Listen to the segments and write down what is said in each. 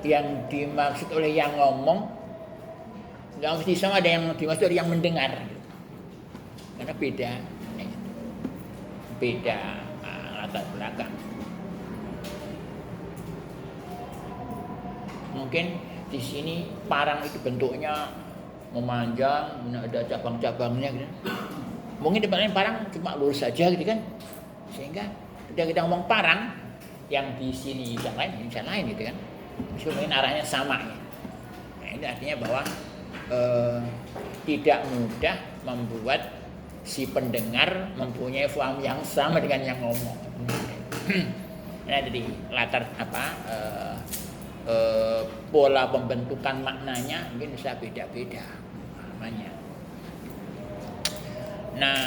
yang dimaksud oleh yang ngomong nggak mesti sama ada yang dimaksud oleh yang mendengar gitu. Karena beda latar belakang. Mungkin di sini parang itu bentuknya memanjang, ada cabang-cabangnya gitu. Mungkin di tempat lain parang cuma lurus saja gitu kan. Sehingga ketika kita ngomong parang, yang di sini yang lain gitu kan. Mungkin arahnya sama ya. Nah, ini artinya bahwa tidak mudah membuat si pendengar mempunyai paham yang sama dengan yang ngomong. Nah, jadi latar pola pembentukan maknanya mungkin bisa beda-beda namanya. Nah,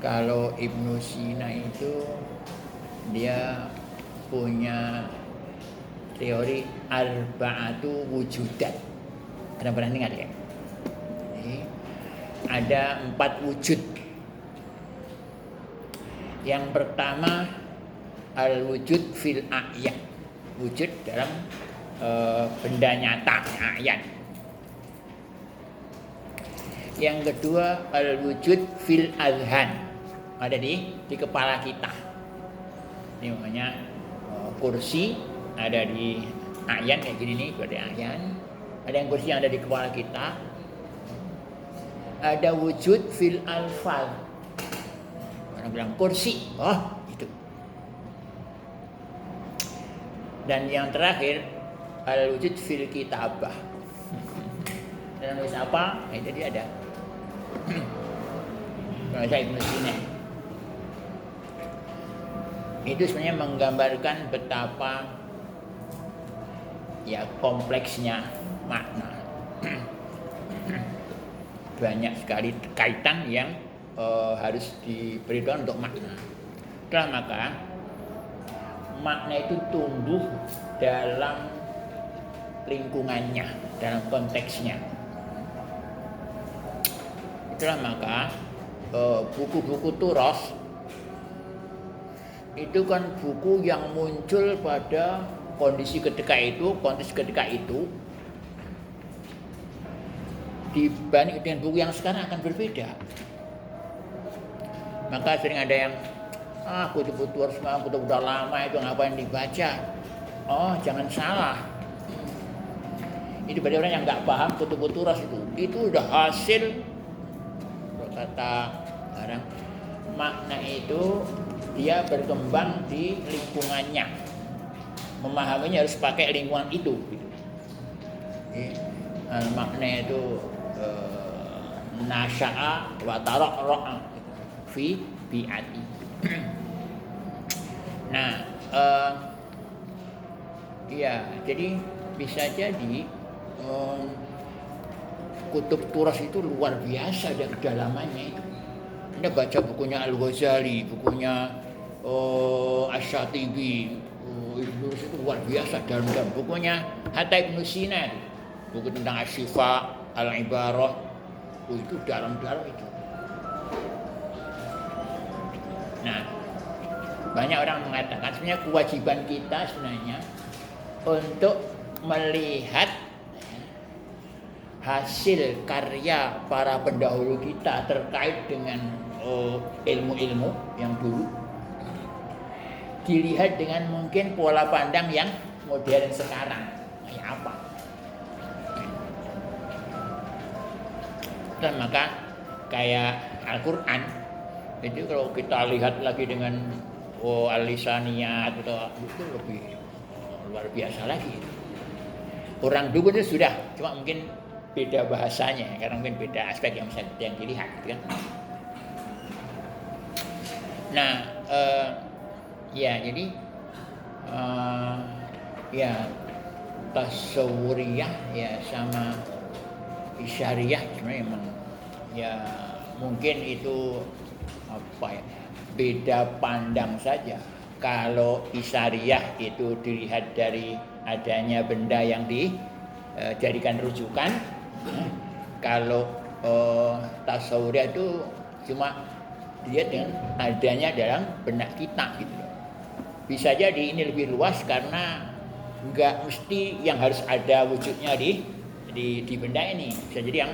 kalau Ibnu Sina itu dia punya teori arba'atu wujudat. Pernah dengar ya? Ada 4 wujud. Yang pertama al-wujud fil a'yan, wujud dalam benda nyata, a'yan. Yang kedua al-wujud fil azhan, ada di kepala kita. Ini namanya kursi, ada di a'yan kayak gini nih, ada a'yan. Ada yang kursi yang ada di kepala kita. Ada wujud fil alfal. Orang bilang kursi, oh itu. Dan yang terakhir al-wujud fil kitabah. Dalam nulis apa? Jadi ada. Bahasa Ibnu Sina. Itu sebenarnya menggambarkan betapa ya kompleksnya makna. Banyak sekali kaitan yang harus diperhitungkan untuk makna. Itulah maka makna itu tumbuh dalam lingkungannya, dalam konteksnya. Itulah maka buku-buku turos itu kan buku yang muncul pada kondisi ketika itu, konteks ketika itu, dibanding dengan buku yang sekarang akan berbeda. Maka sering ada yang buku-buku turos buku udah lama itu ngapain dibaca? Oh, jangan salah. Itu bagi orang yang nggak paham buku-buku turos itu udah hasil, kata orang, makna itu dia berkembang di lingkungannya. Memahaminya harus pakai lingkungan itu. Gitu. Makna itu nasya'a wa taraqra'a fi bi'ati. Nah, ya, jadi bisa jadi kutub turas itu luar biasa dan kedalamannya itu. Anda baca bukunya Al-Ghazali, bukunya Asy-Syatibi, itu luar biasa dalam bukunya hatta Ibnu Sina, buku tentang Asy-Syifa, Al-Ibarah, itu dalam-dalam itu. Nah, banyak orang mengatakan sebenarnya kewajiban kita sebenarnya untuk melihat hasil karya para pendahulu kita terkait dengan ilmu-ilmu yang dulu, dilihat dengan mungkin pola pandang yang modern sekarang. Kayak apa? Dan maka kayak Al-Quran itu kalau kita lihat lagi dengan al-lisaniyat itu lebih luar biasa lagi. Orang dulu itu sudah, cuma mungkin beda bahasanya karena mungkin beda aspek yang bisa yang dilihat, gitu kan? Nah, ya jadi ya tasawuriyah ya sama isyariyah sebenarnya memang ya mungkin itu apa ya, beda pandang saja. Kalau isyariyah itu dilihat dari adanya benda yang dijadikan rujukan, kalau tasawuriyah itu cuma dilihat dengan adanya dalam benak kita gitu. Bisa jadi ini lebih luas karena nggak mesti yang harus ada wujudnya di benda ini. Bisa jadi yang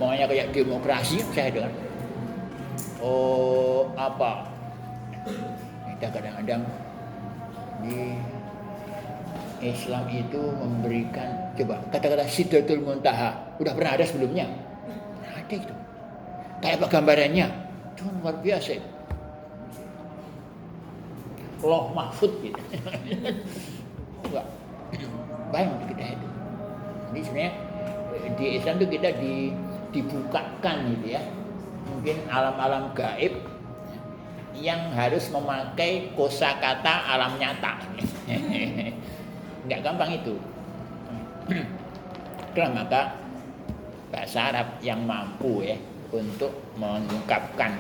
maunya kayak demokrasi, saya dengar. Oh apa? Kita kadang-kadang di Islam itu memberikan, coba kata-kata Sidratul Muntaha, udah pernah ada sebelumnya? Ada itu. Kayak apa gambarannya? Itu luar biasa itu. Loh mahfud gitu. Enggak. Bayang untuk kita itu. Jadi sebenarnya di Islam itu kita dibukakan gitu ya. Mungkin alam-alam gaib yang harus memakai kosakata alam nyata. Enggak gampang itu. Itulah maka bahasa Arab yang mampu ya untuk mengungkapkan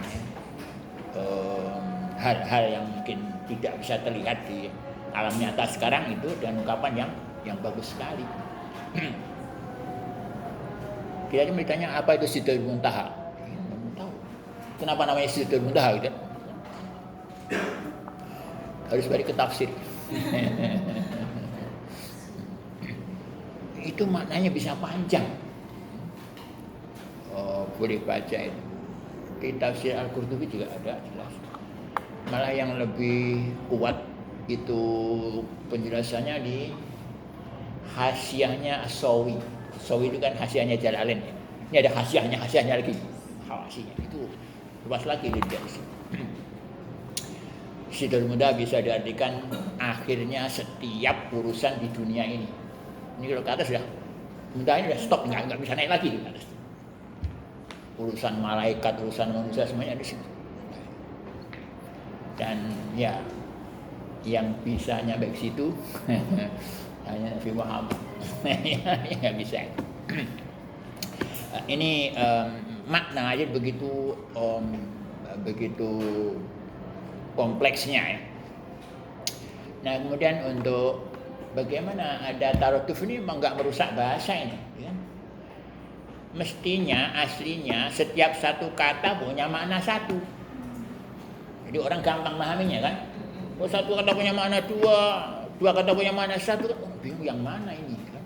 hal-hal yang mungkin tidak bisa terlihat di alam nyata sekarang itu dan ungkapan yang bagus sekali. Kita aja ditanya apa itu Sidratul Muntaha? Belum tahu. Kenapa namanya Sidratul Muntaha gitu? Harus balik ke tafsir. Itu maknanya bisa panjang. Boleh baca itu. Di tafsir Al-Qurtubi juga ada jelas. Malah yang lebih kuat itu penjelasannya di hasiahnya As-Sawi. Sawi itu kan hasiahnya Jalalain ya. Ini ada hasiahnya lagi. Hawasinya itu luas lagi lihat di sini. Sidratul Muntaha bisa diartikan akhirnya setiap urusan di dunia ini. Ini kalau ke atas sudah Muntaha ini sudah stop, nggak bisa naik lagi di atas. Urusan malaikat, urusan manusia semuanya di sini. Dan ya yang bisa nyampe ke situ hanya Nabi Muhammad. Nggak bisa. Ini makna aja begitu kompleksnya ya. Nah kemudian untuk bagaimana ada tarotuf ini memang nggak merusak bahasa ini, ya. Mestinya aslinya setiap satu kata punya makna satu. Jadi orang gampang memahaminya kan. Oh satu kata punya makna dua kata punya makna satu, bingung yang mana ini kan.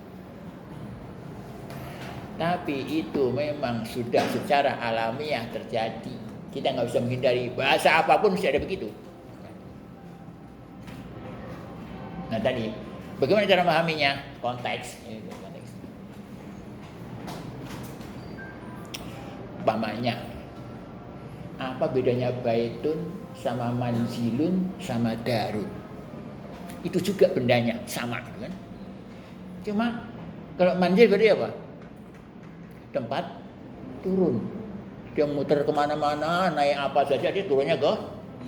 Tapi itu memang sudah secara alamiah terjadi. Kita nggak bisa menghindari, bahasa apapun mesti ada begitu. Nah tadi, bagaimana cara memahaminya? Konteks. Umpamanya, apa bedanya baitun sama manzilun sama darun? Itu juga bendanya sama, kan? Cuma kalau manzil berarti apa? Tempat turun. Dia muter kemana-mana, naik apa saja dia turunnya ke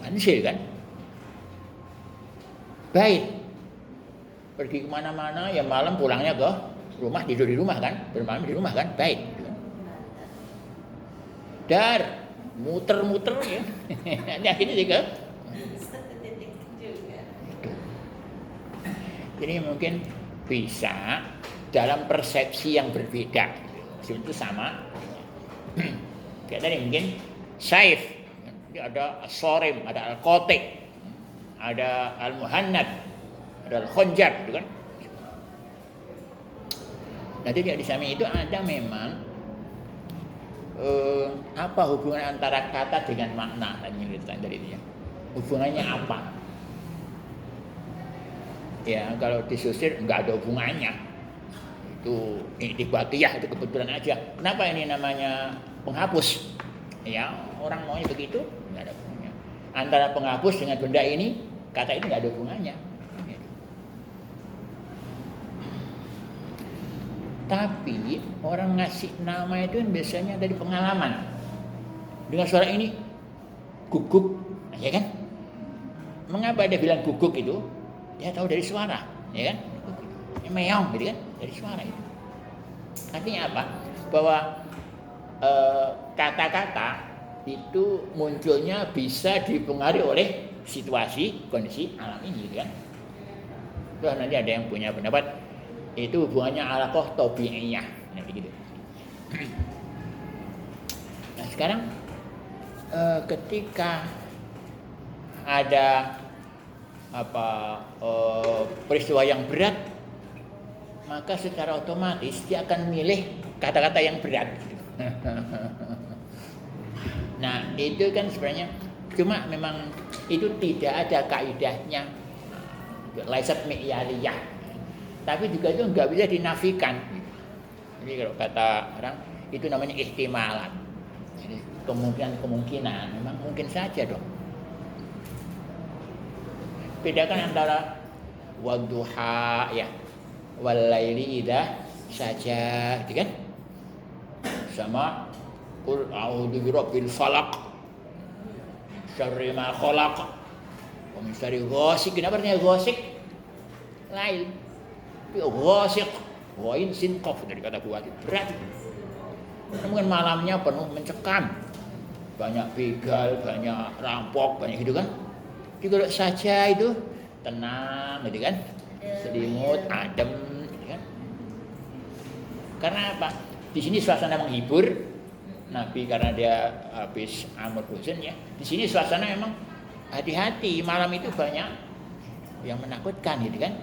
manzil kan? Bait, pergi kemana-mana ya malam pulangnya ke rumah, tidur di rumah kan? Bermalam di rumah kan? Bait. Dar, muter-muter ya. Ini akhirnya juga. Jadi mungkin bisa dalam persepsi yang berbeda. Itu sama. Kayak tadi mungkin saif, ada as-sarim, ada al-qatik, ada al-muhannad, ada al-khonjar, gitu kan. Nanti di samping itu ada memang apa hubungan antara kata dengan makna tadi itu ya. Hubungannya apa? Ya kalau disusir nggak ada hubungannya. Itu iktibatiyah, itu kebetulan aja. Kenapa ini namanya penghapus? Ya orang maunya begitu, nggak ada hubungannya. Antara penghapus dengan benda ini, kata ini nggak ada hubungannya. Tapi orang ngasih nama itu kan biasanya dari pengalaman. Dengan suara ini guguk, ya kan? Mengapa dia bilang guguk itu? Dia tahu dari suara, ya kan? Meong, gitu kan? Dari suara itu. Artinya apa? Bahwa kata-kata itu munculnya bisa dipengaruhi oleh situasi, kondisi alam ini, gitu kan? Terus nanti ada yang punya pendapat itu hubungannya alaqah tabi'iyah, nah begitu. Nah sekarang ketika ada peristiwa yang berat, maka secara otomatis dia akan milih kata-kata yang berat. Nah, itu kan sebenarnya cuma memang itu tidak ada kaidahnya, laisat mi'yaliyah. Tapi juga itu nggak bisa dinafikan. Jadi kalau kata orang itu namanya ihtimalat. Jadi kemungkinan memang mungkin saja dong. Bedakan antara wadduha ya, walaili idza saja, gitu kan? Sama qul a'udzu birabbil falaq syarri ma khalaq wa min syarri ghasiqin. Apa artinya ghasiq? Lail. Ghasiq wa in sin qaf dari kata kuat berat. Mungkin malamnya penuh mencekam, banyak begal, banyak rampok, banyak gitu kan. Jadi kalau saja itu tenang gitu kan, selimut, adem gitu kan. Karena apa? Di sini suasana menghibur. Nabi karena dia habis amr bosan ya. Di sini suasana memang hati-hati, malam itu banyak yang menakutkan gitu kan.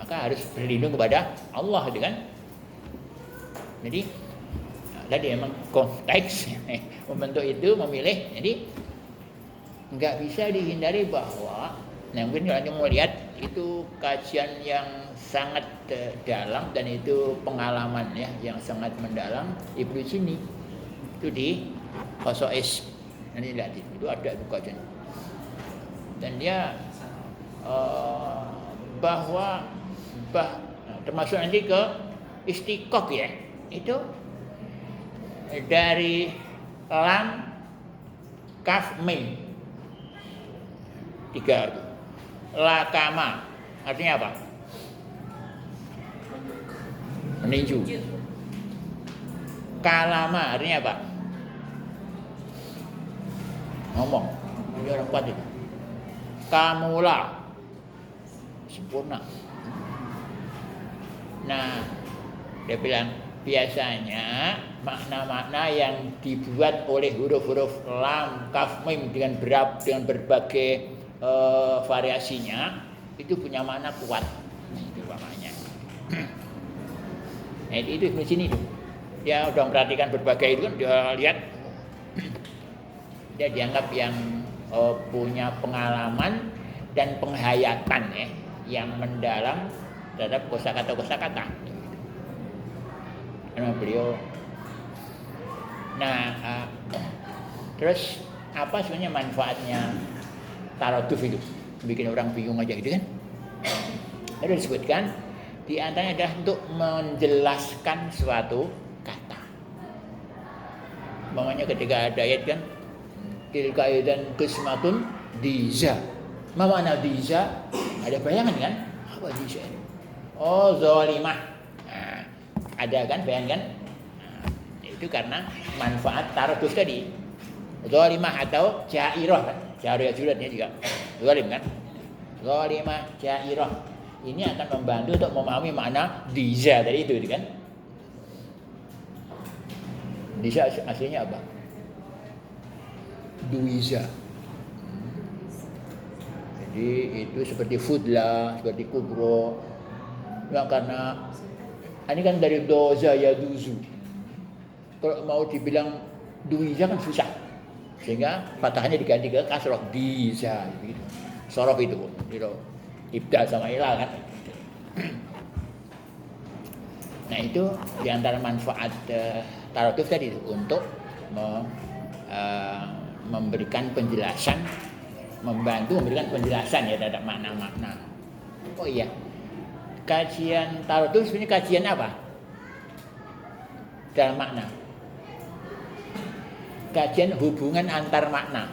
Maka harus berlindung kepada Allah gitu kan. Jadi tadi memang konteks membentuk itu memilih. Jadi nggak bisa dihindari bahwa mungkin kalau mau lihat itu kajian yang sangat dalam dan itu pengalaman ya yang sangat mendalam Ibnu Sini itu di Qasais. Nanti lihat itu ada itu kajian dan dia termasuk nanti ke istiqaq ya, itu dari lam kaf mim 3 itu. Lakama artinya apa? Meninju. Kalama artinya apa? Ngomong. Ini orang kuat itu. Kamula sempurna. Nah, dia bilang biasanya makna-makna yang dibuat oleh huruf-huruf lam, kaf, mim dengan berbagai variasinya itu punya makna kuat. Itu maknanya. Nah, itu di sini tuh. Dia udah memperhatikan berbagai itu kan, dia lihat dia dianggap yang punya pengalaman dan penghayatan ya yang mendalam terhadap kosakata. Karena beliau. Nah, terus apa sebenarnya manfaatnya taraduf itu? Bikin orang bingung aja gitu kan? Ada disebutkan di antaranya adalah untuk menjelaskan suatu kata. Makanya ketika ada ayat kan, tilka idzan qismatun diza. Ma makna diza? Ada bayangan kan? Apa diza? Oh, zalimah. Nah, ada kan bayangan kan? Nah, itu karena manfaat taraduf tadi. Zalimah atau jairah kan? Jairah juratnya juga zalim kan? Zalimah, jairah. Ini akan membantu untuk memahami makna diza tadi itu kan? Diza aslinya apa? Duiza. Jadi itu seperti fudla, seperti kubro. Ya, karena ini kan dari doza ya duzu. Kalau mau dibilang duiza kan susah. Sehingga fathahnya diganti ke kasroh diza gitu. Sorof itu gitu. Ibda sama ilal kan. Nah itu diantara manfaat taraduf tadi untuk memberikan penjelasan, membantu memberikan penjelasan ya terhadap makna-makna. Oh iya, kajian taraduf sebenarnya kajian apa? Dalam makna. Kajian hubungan antar makna.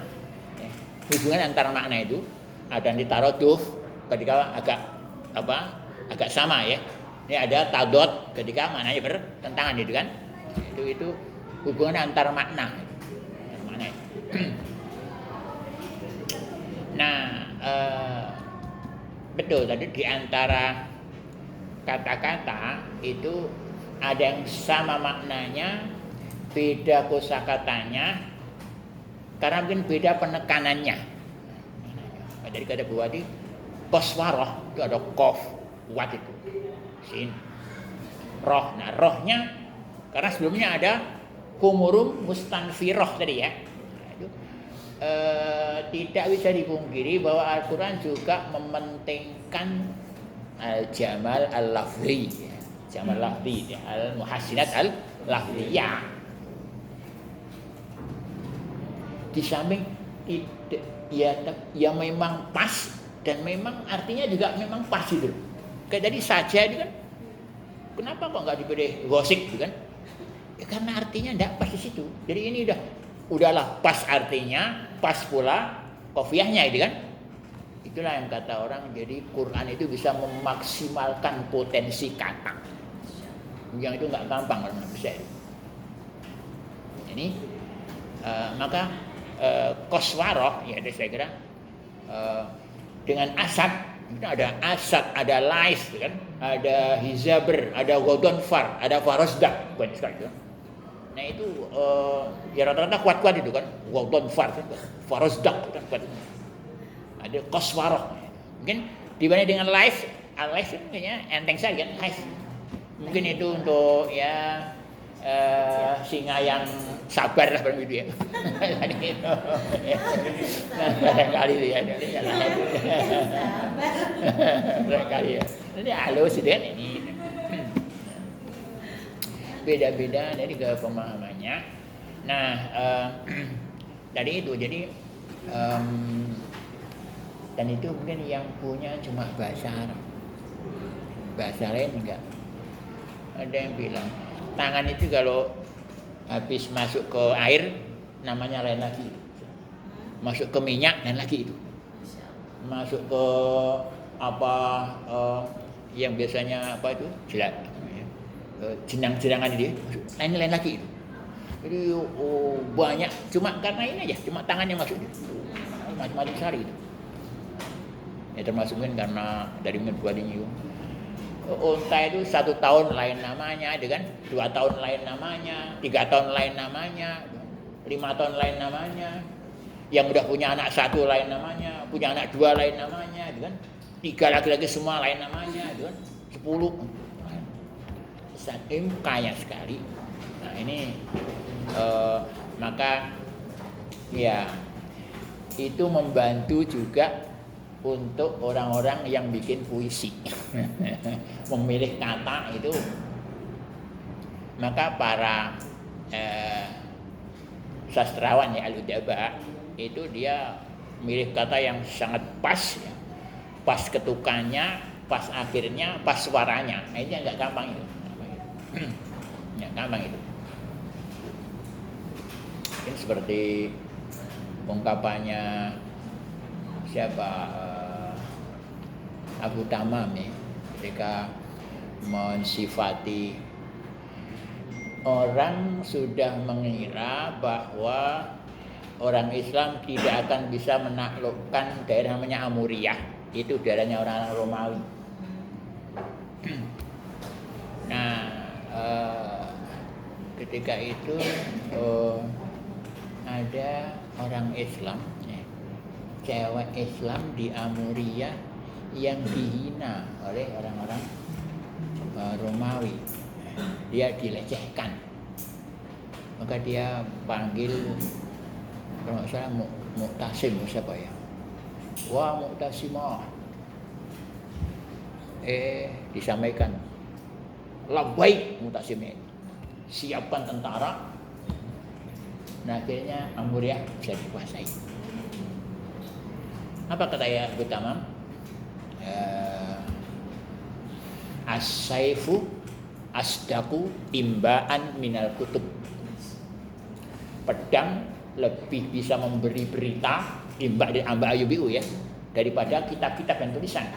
Hubungan antar makna itu ada di taraduf ketika agak sama ya. Ini ada tadot ketika maknanya bertentangan gitu kan. Itu hubungan antar makna. Nah, betul tadi di antara kata-kata itu ada yang sama maknanya, beda kosakatanya, karena mungkin beda penekanannya. Dari kata buati Qaswarah itu ada qaf, kuat itu. Sin. Roh. Nah, rohnya karena sebelumnya ada humurum mustanfirah tadi ya. Nah, itu tidak bisa dipungkiri bahwa Al-Quran juga mementingkan al-jamal al-lafzi, jamal lafzi, al-muhassinat al-lafziyah. Di samping ya memang pas dan memang artinya juga memang pas itu. Kayak tadi saja itu kan, kenapa kok nggak dipilih gosip gitu kan? Ya, karena artinya tidak pas di situ. Jadi ini udahlah pas artinya, pas pula kofiahnya itu kan. Itulah yang kata orang, jadi Quran itu bisa memaksimalkan potensi kata. Yang itu nggak gampang kalau bisa itu. Ini maka Qaswarah ya saya kira dengan asad, itu ada asad, ada lais kan, ada hizabr, ada godonfar, ada farosdak, banyak sekali kan. Nah itu ya rata-rata kuat-kuat itu kan, godonfar, farosdak kan kuat. Ada Qaswarah. Mungkin dibanding dengan lais, lais itu kayaknya enteng saja kan, lais. Mungkin itu untuk ya singa yang sabar lah begitu ya. Barangkali itu ya. Barangkali ya. Jadi halus itu kan ini. Beda-beda dari pemahamannya. Nah, dari itu jadi dan itu mungkin yang punya cuma bahasa Arab. Bahasa lain enggak. Ada yang bilang tangan itu kalau habis masuk ke air namanya lain lagi. Masuk ke minyak lain lagi itu. Masuk ke apa yang biasanya apa itu? Jenang-jenangan itu lain lagi itu. Jadi banyak cuma karena ini aja, cuma tangan yang masuk itu. Macam-macam sekali itu. Ya termasuk kan karena dari menbuatnya unta itu 1 tahun lain namanya, kan 2 tahun lain namanya, 3 tahun lain namanya, 5 tahun lain namanya, yang udah punya anak 1 lain namanya, punya anak 2 lain namanya, kan 3 laki-laki semua lain namanya, kan 10. Saking kaya sekali. Nah ini maka ya itu membantu juga untuk orang-orang yang bikin puisi. Memilih kata itu, maka para sastrawan ya al-udaba itu dia milih kata yang sangat pas ya. Pas ketukannya, pas akhirnya, pas suaranya. Nah, ini enggak gampang itu. Enggak gampang itu. Ini seperti ungkapannya siapa Abu Tamam ya, ketika mensifati orang sudah mengira bahwa orang Islam tidak akan bisa menaklukkan daerah namanya Amuriyah, itu daerahnya orang-orang Romawi. Nah ketika itu ada orang Islam, cewek Islam di Amuriyah yang dihina oleh orang-orang Romawi. Dia dilecehkan. Maka dia panggil, kalau nggak salah Mu'tasim siapa ya? Wah Mu'tasimah. Disampaikan, labbaik Mu'tasim, siapkan tentara. Nah akhirnya Amuriyah bisa dikuasai. Apa kata ya Abu Tamam? As-saifu asdaku imbaan minal kutub. Pedang lebih bisa memberi berita, imba di amba ayubiu ya, daripada kitab-kitab dan tulisan.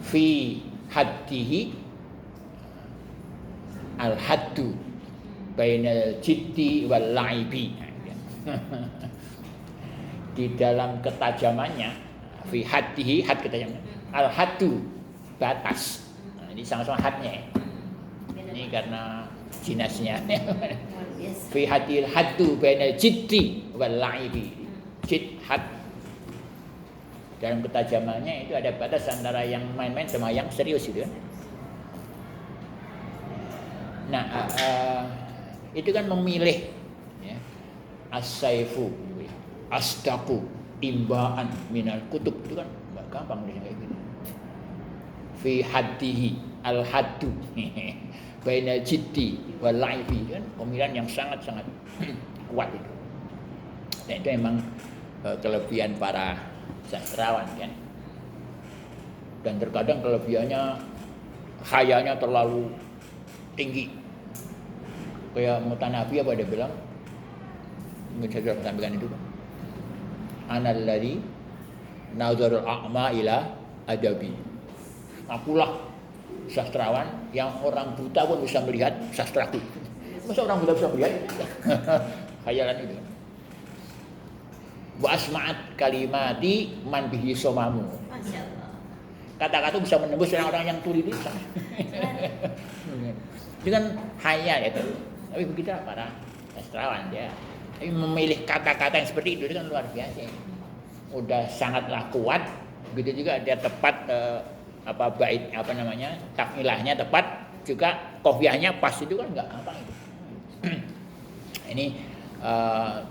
Fi haddihi al-haddu bainal jiddi wal laibi. Di dalam ketajamannya, fi haddihi, had ketajaman, al haddu batas. Nah, ini sama-sama hadnya. Ini karena jinasnya. Fi haddil haddu bainal jiddi wal laibi. Jid had. dalam ketajamannya itu ada batas antara yang main-main sama yang serius gitu kan. Nah, itu kan memilih ya, as-saifu asdaqu imbaan minal kutub, itu kan nggak gampang kayak gitu. Fi haddihi al haddu baina jiddi wal laibi, kan pemilihan yang sangat-sangat kuat itu. Dan itu memang kelebihan para sastrawan kan. Dan terkadang kelebihannya khayalnya terlalu tinggi. Kayak Mutanabi apa dia bilang? Mungkin saya sudah sampaikan itu kan. Analladzi nazarul a'ma ila adabi. Akulah sastrawan yang orang buta pun bisa melihat sastraku. Masa orang buta bisa melihat? Khayalan itu. Wa asma'at kalimati man bihi somamu. Masyaallah. Kata-kata bisa menembus orang-orang yang tuli lisan. Itu kan khayal itu. Tapi begitu para sastrawan dia. Tapi memilih kata-kata yang seperti itu kan luar biasa. Udah sangatlah kuat. Begitu juga dia tepat bait takmilahnya tepat, juga qafiyahnya pas, itu kan enggak gampang itu. Ini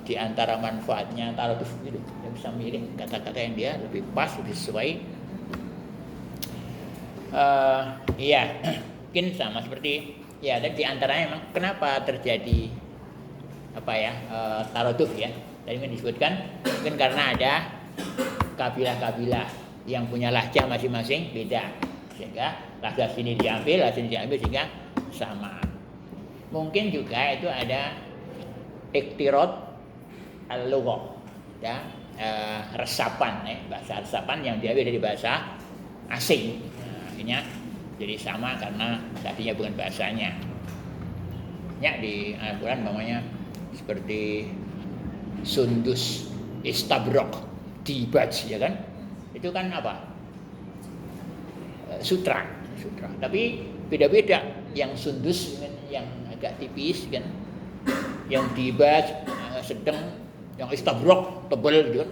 di antara manfaatnya taratuf itu, dia bisa milih kata-kata yang dia lebih pas, lebih sesuai. Iya, mungkin sama seperti ya, dan di antaranya memang kenapa terjadi taratuf ya. Tadi kan disebutkan mungkin karena ada kabilah-kabilah yang punya lahjah masing-masing beda, sehingga lahjah sini diambil, lahjah sini diambil, sehingga sama. Mungkin juga itu ada iktirad al-lughah ya, resapan ya, bahasa resapan yang diambil dari bahasa asing. Nah, akhirnya jadi sama karena tadinya bukan bahasanya. Ya, di Al-Qur'an namanya seperti sundus, istabrok, dibaj ya kan? Itu kan apa? Sutra. Tapi beda-beda. Yang sundus yang agak tipis kan, yang dibaj sedang, yang istabrok tebal gitu kan.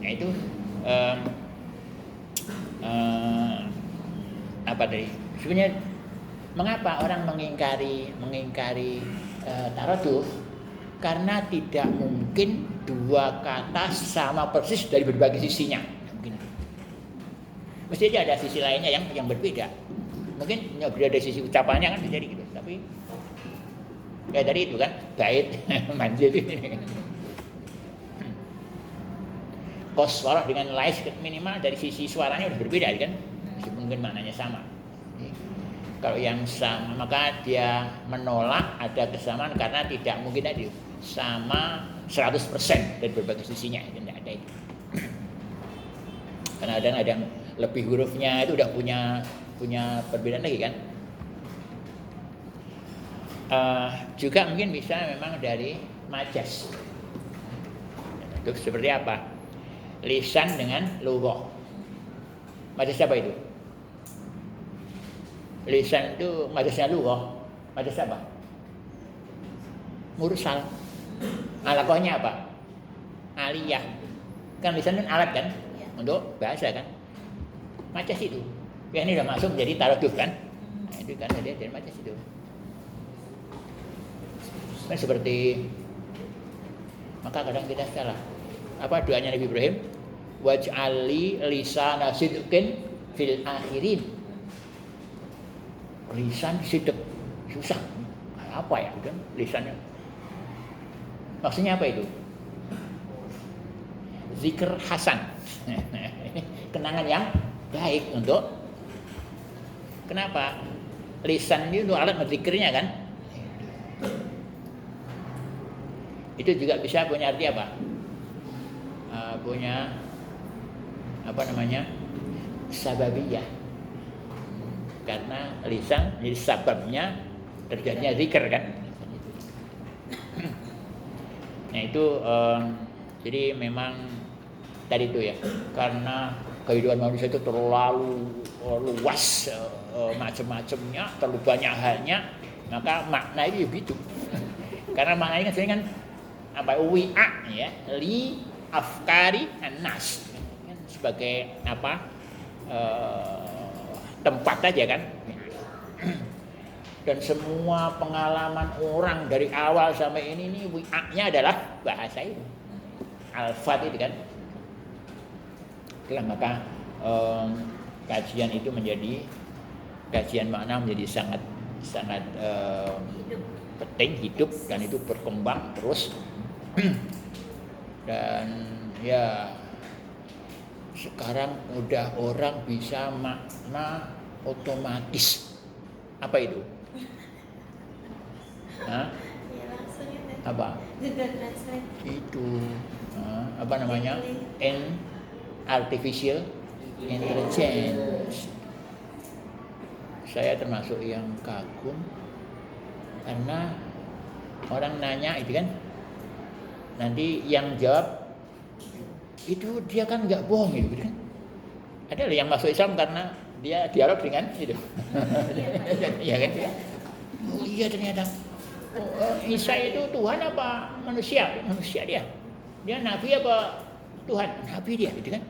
Nah itu apa tadi? Sebenarnya mengapa orang mengingkari taratuf? Karena tidak mungkin dua kata sama persis dari berbagai sisinya. Mungkin. Mesti aja ada sisi lainnya yang berbeda. Mungkin berbeda dari sisi ucapannya kan bisa jadi gitu. Tapi kayak tadi itu kan bait manzil ini. Koswarah dengan lais minimal dari sisi suaranya udah berbeda kan. Mungkin maknanya sama. Kalau yang sama maka dia menolak ada kesamaan karena tidak mungkin tadi sama 100% dari berbagai sisinya, tidak ada itu. Karena ada yang lebih hurufnya itu udah punya perbedaan lagi kan. Juga mungkin bisa memang dari majas. Itu seperti apa? Lisan dengan lughah. Majas apa itu? Lisan itu majasnya lughah. Majas apa? Mursal. Alaqahnya apa? Aliyah. Kan lisan kan alat kan untuk bahasa kan. Majas itu. Ya ini udah masuk jadi taratuf kan. Nah, itu kan dia dari majas itu. Kan seperti maka kadang kita salah. Apa doanya Nabi Ibrahim? Waj'ali lisana sidqin fil akhirin. Lisan sidq. Susah. Apa ya kan lisannya? Maksudnya apa itu? Zikr hasan. Kenangan yang baik untuk kenapa? Lisan itu alat menzikrnya kan? Itu juga bisa punya arti apa? Punya apa namanya? Sababiyah. Karena lisan jadi sababnya terjadinya zikr kan? Nah itu jadi memang tadi itu ya, karena kehidupan manusia itu terlalu luas macam-macamnya, terlalu banyak halnya, maka makna itu begitu. Karena maknanya kan sering kan apa wi'a ya, li afkari an-nas, kan sebagai apa, tempat aja kan. Dan semua pengalaman orang dari awal sampai ini wi'anya adalah bahasa itu, alfat itu kan. Itulah maka kajian itu menjadi, kajian makna menjadi sangat penting, hidup, dan itu berkembang terus. Dan ya sekarang udah orang bisa makna otomatis. Apa itu? Hah? Ya, langsung itu. Apa? Google Translate. Itu apa namanya? Artificial intelligence. Saya termasuk yang kagum karena orang nanya itu kan, nanti yang jawab itu dia kan nggak bohong gitu kan. Ada loh yang masuk Islam karena dia dialog dengan itu. Iya kan? Oh iya ternyata. Isa itu Tuhan apa manusia? Manusia dia. Dia nabi apa Tuhan? Nabi dia, gitu kan?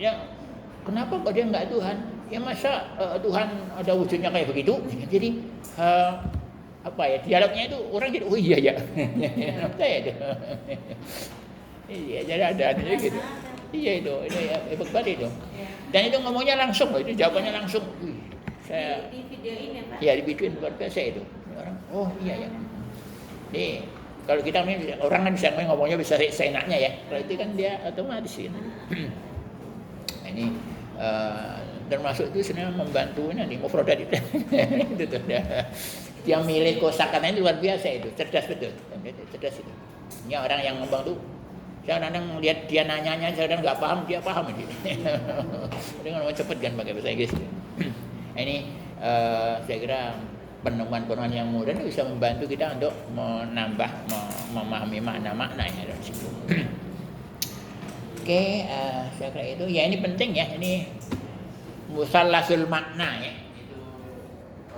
Ya, kenapa kok dia nggak Tuhan? Ya masa Tuhan ada wujudnya kayak begitu? Jadi apa ya, dialognya itu orang jadi oh iya ya. Saya itu. Iya, jadi ada gitu. Iya itu ya hebat banget itu. Dan itu ngomongnya langsung loh, itu jawabannya langsung. Saya Di videoin ya Pak? Ya dibikin luar biasa itu. Orang, oh iya ya. Nih, kalau kita orang kan bisa ngomongnya bisa seenaknya ya. Kalau itu kan dia otomatis gitu. Ini termasuk itu sebenarnya membantu nanti mufradat itu. Itu tuh. Dia milih kosakatanya luar biasa itu, cerdas betul. Cerdas itu. Ini orang yang ngomong tuh, saya kadang lihat dia nanyanya, saya kadang nggak paham, dia paham ini. Dia ngomong cepet kan pakai bahasa Inggris. Ini saya kira penemuan-penemuan yang modern bisa membantu kita untuk menambah memahami makna-maknanya dari situ. Oke, saya kira itu ya, ini penting ya, ini musallasul makna ya.